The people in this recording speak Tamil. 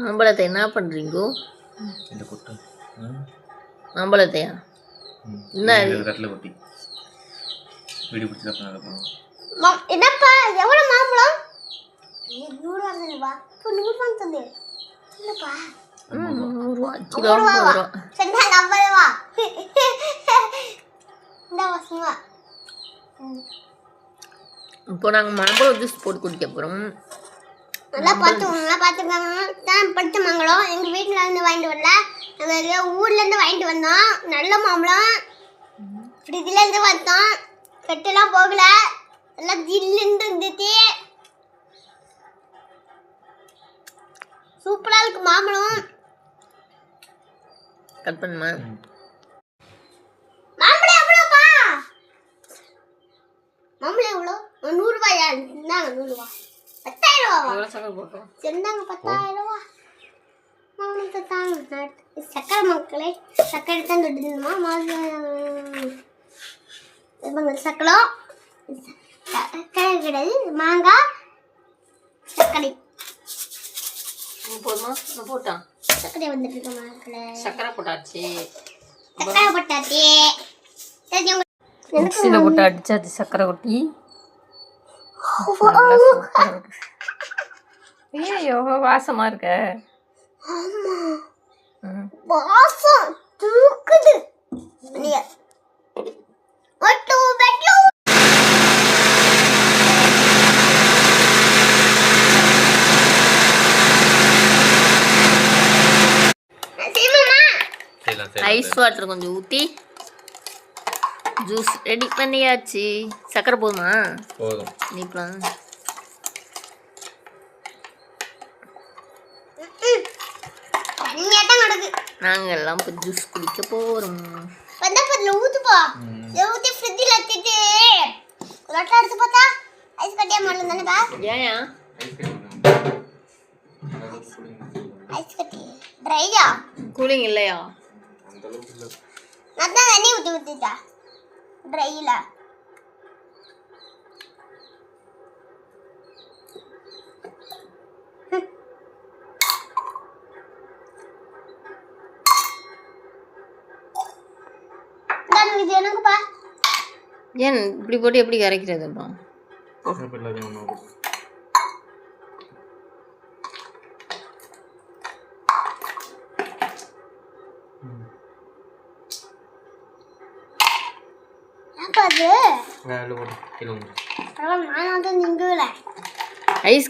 மாம்பழத்தை என்ன பண்ணுறீங்கோ? இந்த கொட்டை மாம்பழத்தையா? என்ன கட்டில் கொட்டி வீடு பிடிச்சி என்னப்பா எவ்வளோ மாம்பழம்? 100 ரூபா. இப்போ 100 ரூபா தந்தே இல்லைப்பா. 100 ரூபா கிலோ 50 ரூபா. சரி 50 ரூபா. இந்த வசமா இப்போ நாங்கள் மாம்பழம் ஜூஸ் போட்டு குடிக்க போகிறோம். நல்லா பார்த்துக்கோங்க. தான் படுத்த மாம்பழம் எங்கள் வீட்டில் இருந்து வாங்கிட்டு வரல, நாங்கள் ஊர்லேருந்து வாங்கிட்டு வந்தோம். நல்ல மாம்பழம் ஃப்ரிட்ஜிலேருந்து வந்தோம், கெட்டெல்லாம் போகல, எல்லாம் ஜில்லுன்னு இருந்துச்சு. சூப்பராக இருக்கு மாம்பழம். கட் பண்ணுமா? மாம்பழம் எவ்வளோப்பா? மாம்பழம் எவ்வளோ? 100 ரூபாயா? இந்தாங்க 100 ரூபா. 10,000 ரூபாவா? சரிந்தாங்க 10,000 ரூபா. மாம்பழத்தை தாங்க. சக்கரை மக்களே, சக்கரை தான் தொட்டுமா சக்கரம் சக்கரை கிடையாது, மாங்காய் சர்க்கரை போதுமா? போட்டான் சர்க்கரை வந்துட்டு இருக்க மக்களே. சக்கரை போட்டாச்சு. சக்கரை போட்டாச்சு. மிக்ஸியில் போட்டு அடிச்சாச்சு சக்கரை கொட்டி. ஐயோ வாசமா இருக்க. வாசம் தூக்குது. ஐஸ் வாட்டர் கொஞ்சம் ஊற்றி ஜூஸ் ரெடி பண்ணியாச்சு. சக்கரை போதுமா? போதும். நீக்கலாம் நாங்கள் எல்லாம் இப்போ ஜூஸ் குடிக்க போகிறோம். ஊத்துப்பா, ஊற்றி ஃப்ரிட்ஜில் வச்சுட்டு லொட்டை எடுத்து பார்த்தா ஐஸ் கட்டியா மாடல் தானேப்பா? ஏயா ஐஸ் கட்டி ட்ரையா? கூலிங் இல்லையா? நான் தான் தண்ணி ஊற்றிட்டா ட்ரையில். இது எனக்குப்பா. ஏன் இப்படி போட்டு எப்படி கரைக்கிறதுப்பா? ஐஸ்